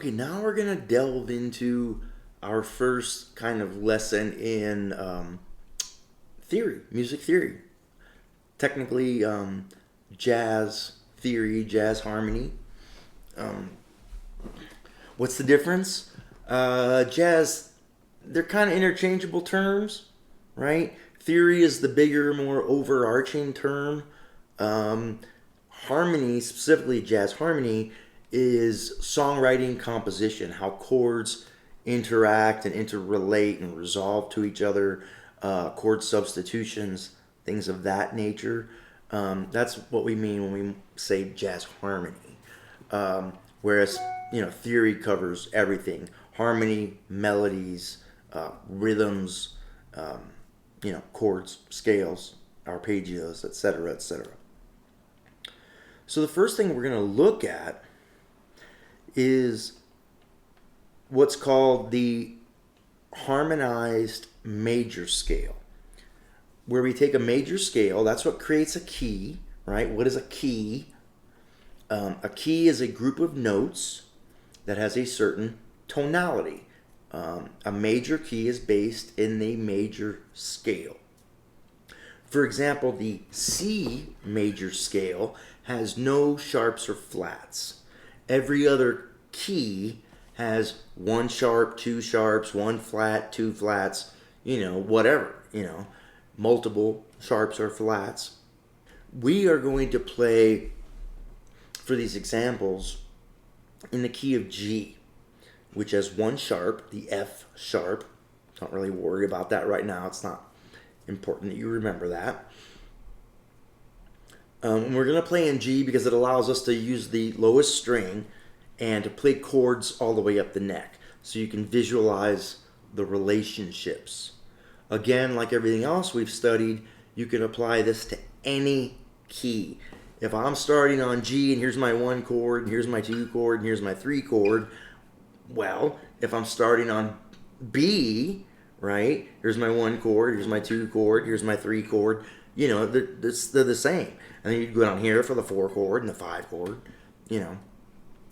Okay, now we're gonna delve into our first kind of lesson in theory, music theory. Technically, jazz theory, jazz harmony. Um, what's the difference? Jazz, they're kind of interchangeable terms, right? Theory is the bigger, more overarching term. Um, Harmony, specifically jazz harmony, is songwriting composition, how chords interact and interrelate and resolve to each other, chord substitutions, things of that nature. That's what we mean when we say jazz harmony. Whereas, theory covers everything: harmony, melodies, rhythms, chords, scales, arpeggios, etc., etc. So the first thing we're going to look at is what's called the harmonized major scale, where we take a major scale. That's what creates a key, right? What is a key? A key is a group of notes that has a certain tonality. A major key is based in the major scale. For example, the C major scale has no sharps or flats. Every other key has one sharp, two sharps, one flat, two flats, whatever, multiple sharps or flats. We are going to play, for these examples, in the key of G, which has one sharp, the F sharp. Don't really worry about that right now. It's not important that you remember that. We're going to play in G because it allows us to use the lowest string and to play chords all the way up the neck. So you can visualize the relationships. Again, like everything else we've studied, you can apply this to any key. If I'm starting on G and here's my 1 chord, and here's my 2 chord, and here's my 3 chord, well, if I'm starting on B, right, here's my 1 chord, here's my 2 chord, here's my 3 chord, they're the same. And then you go down here for the 4 chord and the 5 chord,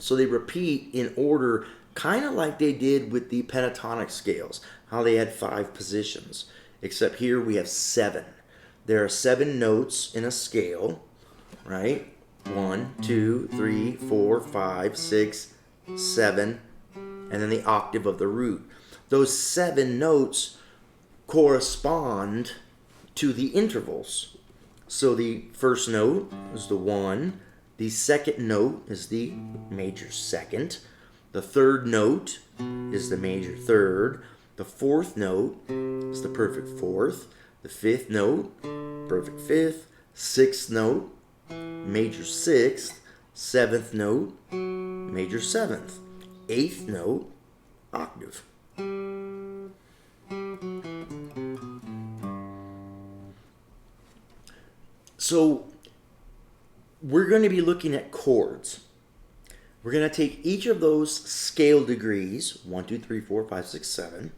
So they repeat in order, kind of like they did with the pentatonic scales, how they had 5 positions. Except here we have 7. There are 7 notes in a scale, right? 1, 2, 3, 4, 5, 6, 7, and then the octave of the root. Those 7 notes correspond to the intervals. So the first note is the 1. The second note is the major second. The third note is the major third. The fourth note is the perfect fourth. The fifth note, perfect fifth. Sixth note, major sixth. Seventh note, major seventh. Eighth note, octave. So we're going to be looking at chords. We're going to take each of those scale degrees, 1, 2, 3, 4, 5, 6, 7,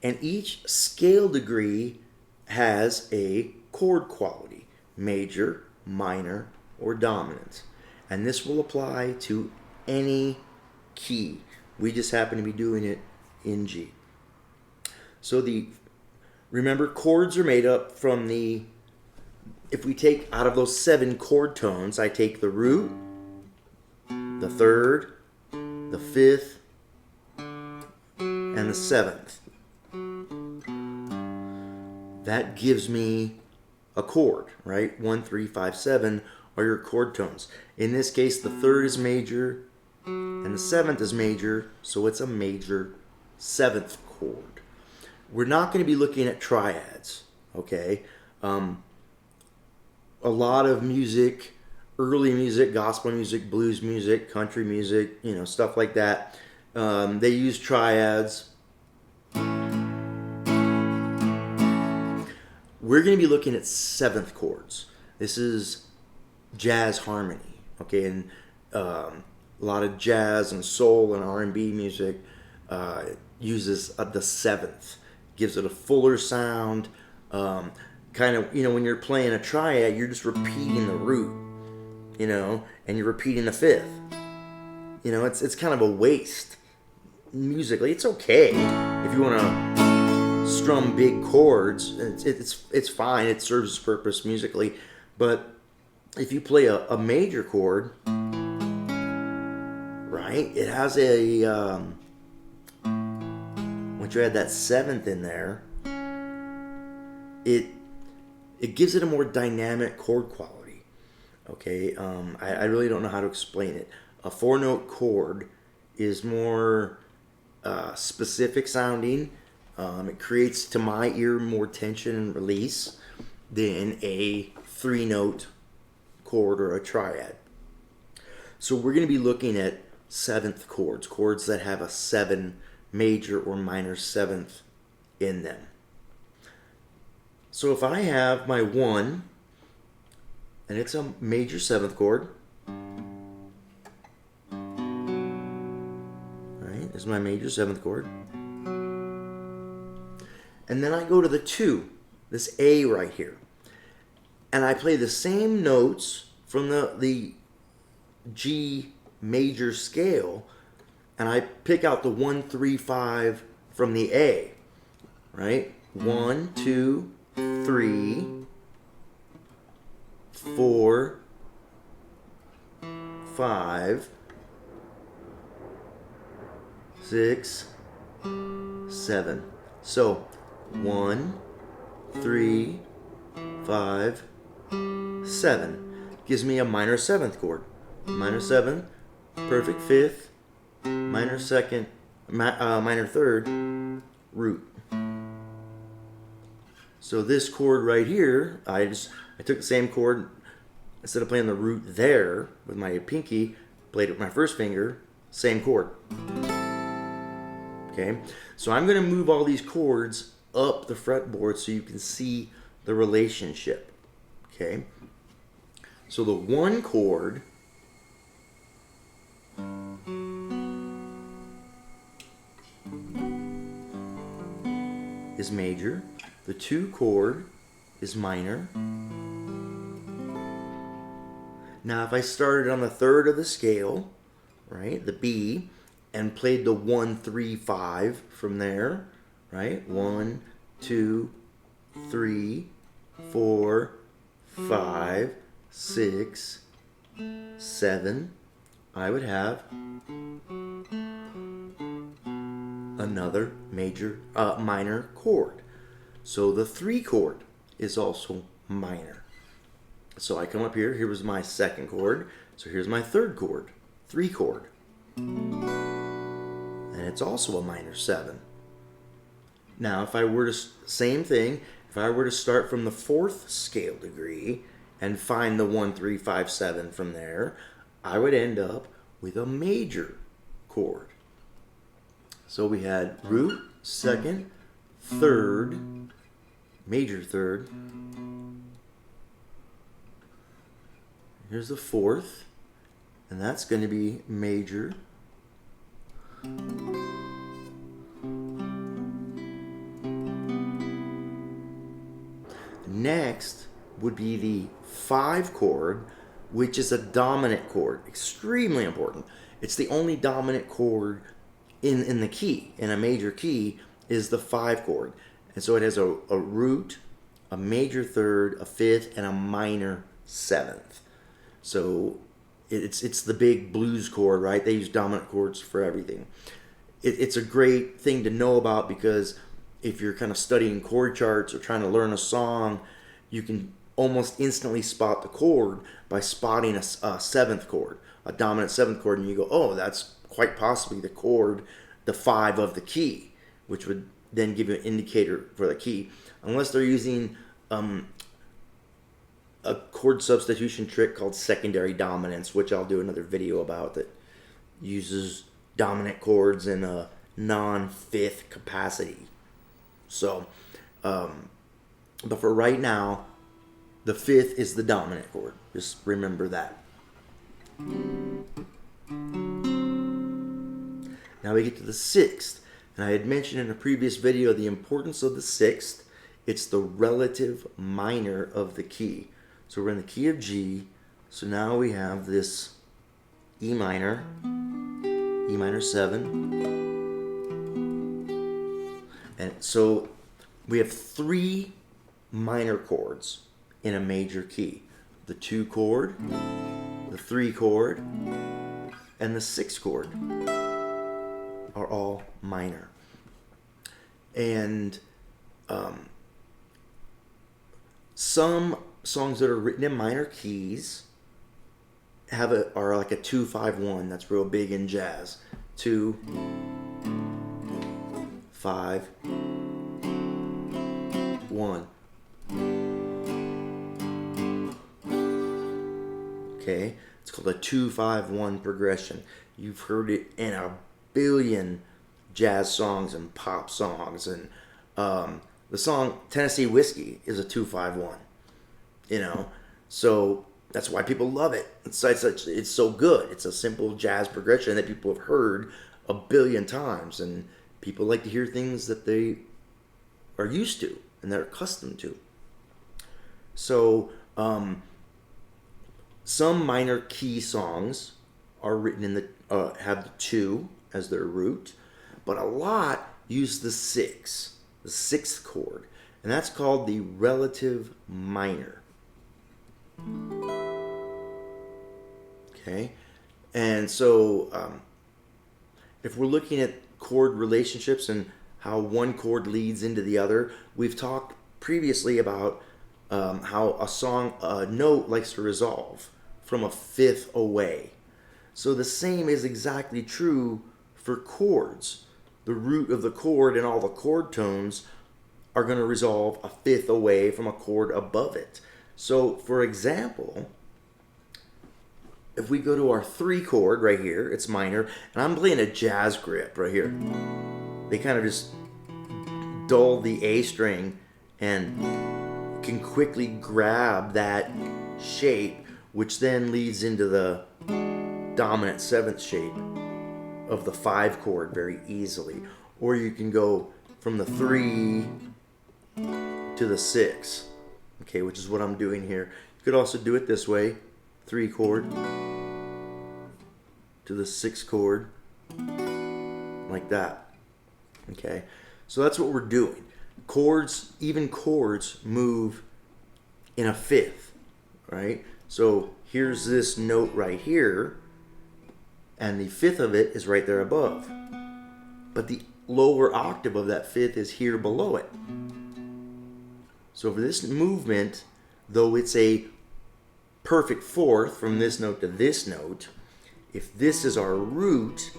and each scale degree has a chord quality, major, minor, or dominant. And this will apply to any key. We just happen to be doing it in G. So remember, chords are made up from if we take out of those 7 chord tones, I take the root, the third, the fifth, and the 7th. That gives me a chord, right? 1, 3, 5, 7 are your chord tones. In this case, the third is major and the 7th is major, so it's a major 7th chord. We're not going to be looking at triads, okay? A lot of music, early music, gospel music, blues music, country music, stuff like that, they use triads. We're going to be looking at 7th chords. This is jazz harmony, okay? And a lot of jazz and soul and R&B music uses the 7th. Gives it a fuller sound. Kind of, when you're playing a triad, you're just repeating the root, and you're repeating the fifth. You know, it's kind of a waste musically. It's okay if you want to strum big chords. It's fine. It serves its purpose musically. But if you play a major chord, right? It has a once you add that seventh in there, it gives it a more dynamic chord quality. Okay, I really don't know how to explain it. A 4-note chord is more specific sounding. It creates, to my ear, more tension and release than a 3-note chord or a triad. So we're going to be looking at seventh chords that have a 7 major or minor seventh in them. So if I have my 1, and it's a major 7th chord, right? This is my major 7th chord. And then I go to the 2, this A right here. And I play the same notes from the G major scale, and I pick out the 1, 3, 5 from the A, right? 1, 2, 3, 4, 5, 6, 7. So 1, 3, 5, 7 gives me a minor 7th chord. Minor 7, perfect 5th, minor 2nd, minor 3rd, root. So this chord right here, I took the same chord, instead of playing the root there with my pinky, played it with my first finger, same chord. Okay, so I'm going to move all these chords up the fretboard so you can see the relationship. Okay, so the 1 chord is major, the 2 chord is minor. Now if I started on the 3rd of the scale, right, the B, and played the 1, 3, 5 from there, right, 1, 2, 3, 4, 5, 6, 7, I would have another major, minor chord. So the 3 chord is also minor. So I come up here, here was my 2nd chord, so here's my 3rd chord, 3 chord. And it's also a minor 7. Now if I were to, same thing, if I were to start from the 4th scale degree and find the 1, 3, 5, 7 from there, I would end up with a major chord. So we had root, 2nd, 3rd, major 3rd. Here's the 4th, and that's going to be major. Next would be the 5 chord, which is a dominant chord, extremely important. It's the only dominant chord in the key, in a major key, is the 5 chord. And so it has a root, a major 3rd, a 5th, and a minor 7th. So it's the big blues chord, right? They use dominant chords for everything. It's a great thing to know about because if you're kind of studying chord charts or trying to learn a song, you can almost instantly spot the chord by spotting a 7th chord, a dominant 7th chord, and you go, oh, that's quite possibly the chord, the 5 of the key, which would then give you an indicator for the key. Unless they're using a chord substitution trick called secondary dominance, which I'll do another video about, that uses dominant chords in a non-5th capacity. So, but for right now, the 5th is the dominant chord. Just remember that. Now we get to the 6th. And I had mentioned in a previous video the importance of the 6th. It's the relative minor of the key. So we're in the key of G. So now we have this E minor, E minor 7. And so we have 3 minor chords in a major key. The 2 chord, the 3 chord, and the 6 chord are all minor. And some songs that are written in minor keys are like a 2-5-1. That's real big in jazz. 2, 5, 1. Okay, it's called a 2-5-1 progression. You've heard it in a billion jazz songs and pop songs, and the song Tennessee Whiskey is a 2-5-1. You know, so that's why people love it. It's so good. It's a simple jazz progression that people have heard a billion times, and people like to hear things that they are used to and they're accustomed to. So some minor key songs are written in the have the 2 as their root, but a lot use the 6, the 6th chord, and that's called the relative minor. Okay, and so if we're looking at chord relationships and how one chord leads into the other, we've talked previously about how a note likes to resolve from a 5th away. So the same is exactly true for chords. The root of the chord and all the chord tones are going to resolve a 5th away from a chord above it. So, for example, if we go to our 3 chord right here, it's minor, and I'm playing a jazz grip right here. They kind of just dull the A string and can quickly grab that shape, which then leads into the dominant 7th shape of the 5 chord very easily. Or you can go from the 3 to the 6, okay, which is what I'm doing here. You could also do it this way, 3 chord to the 6 chord, like that. Okay, so that's what we're doing. Chords, even chords, move in a 5th, right? So here's this note right here, and the 5th of it is right there above. But the lower octave of that 5th is here below it. So for this movement, though it's a perfect 4th from this note to this note, if this is our root,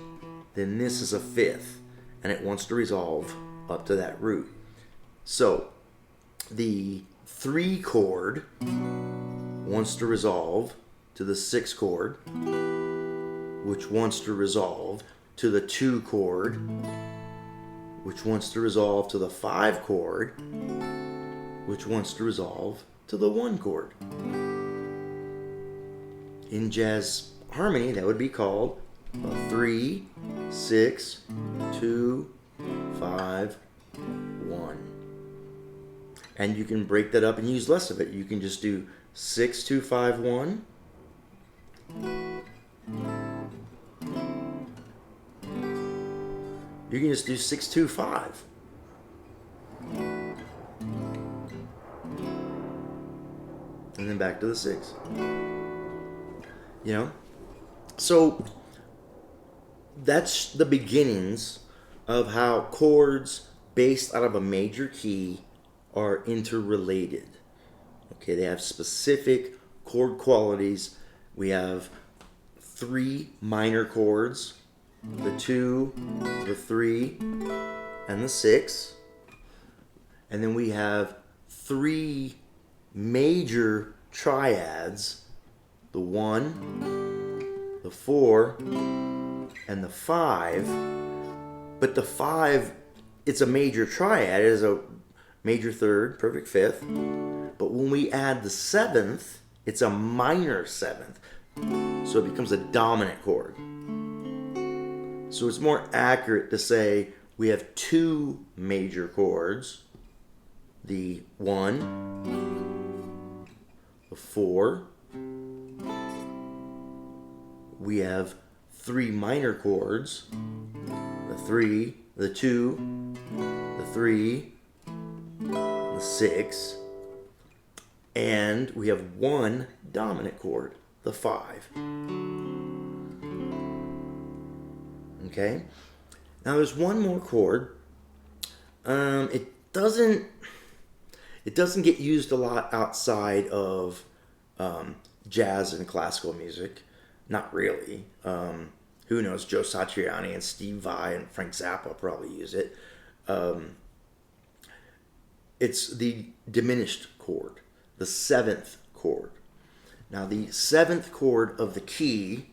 then this is a 5th, and it wants to resolve up to that root. So the 3 chord wants to resolve to the 6 chord, which wants to resolve to the 2 chord, which wants to resolve to the 5 chord, which wants to resolve to the 1 chord. In jazz harmony, that would be called a 3, 6, 2, 5, 1. And you can break that up and use less of it. You can just do 6, 2, 5, 1. You can just do 6, 2, 5. And then back to the 6. You know? So that's the beginnings of how chords based out of a major key are interrelated. Okay, they have specific chord qualities. We have 3 minor chords, the 2, the 3, and the 6. And then we have 3 major triads, the 1, the 4, and the 5. But the 5, it's a major triad. It is a major 3rd, perfect 5th. But when we add the 7th, it's a minor 7th. So it becomes a dominant chord. So it's more accurate to say we have 2 major chords, the 1, the 4. We have 3 minor chords, the 3, the 2, the 3, the 6, and we have 1 dominant chord, the 5. Okay? Now there's one more chord. It doesn't get used a lot outside of jazz and classical music. Not really. Who knows? Joe Satriani and Steve Vai and Frank Zappa probably use it. It's the diminished chord, the 7th chord. Now the 7th chord of the key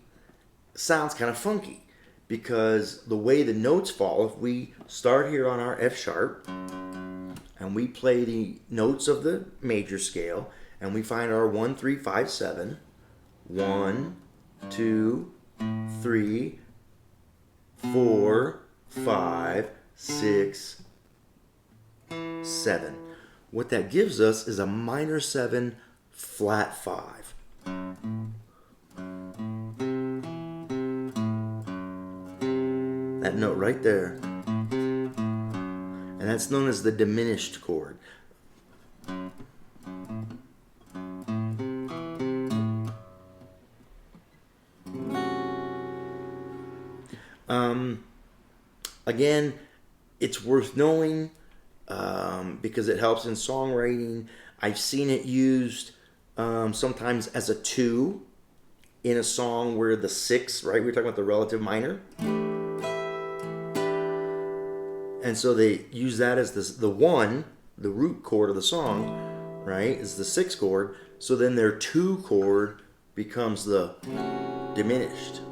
sounds kind of funky because the way the notes fall, if we start here on our F sharp and we play the notes of the major scale and we find our 1, 3, 5, 7, 1, 2, 3, 4, 5, 6, 7. What that gives us is a minor 7 flat 5. That note right there. And that's known as the diminished chord. Again, it's worth knowing because it helps in songwriting. I've seen it used sometimes as a 2 in a song where the 6, right? We were talking about the relative minor. And so they use that as the 1, the root chord of the song, right? Is the 6th chord. So then their 2 chord becomes the diminished.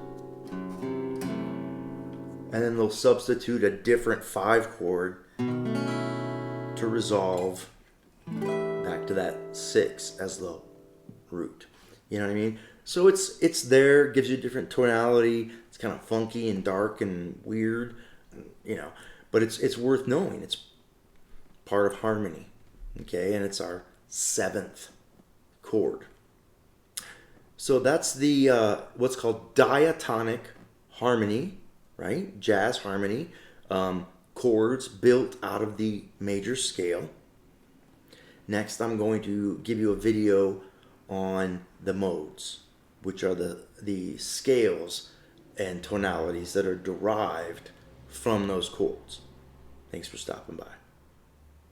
And then they'll substitute a different 5 chord to resolve back to that 6 as the root. You know what I mean? So it's there, gives you a different tonality. It's kind of funky and dark and weird, you know. But it's worth knowing. It's part of harmony, okay? And it's our 7th chord. So that's the what's called diatonic harmony, right? Jazz harmony. Chords built out of the major scale. Next, I'm going to give you a video on the modes, which are the scales and tonalities that are derived from those chords. Thanks for stopping by.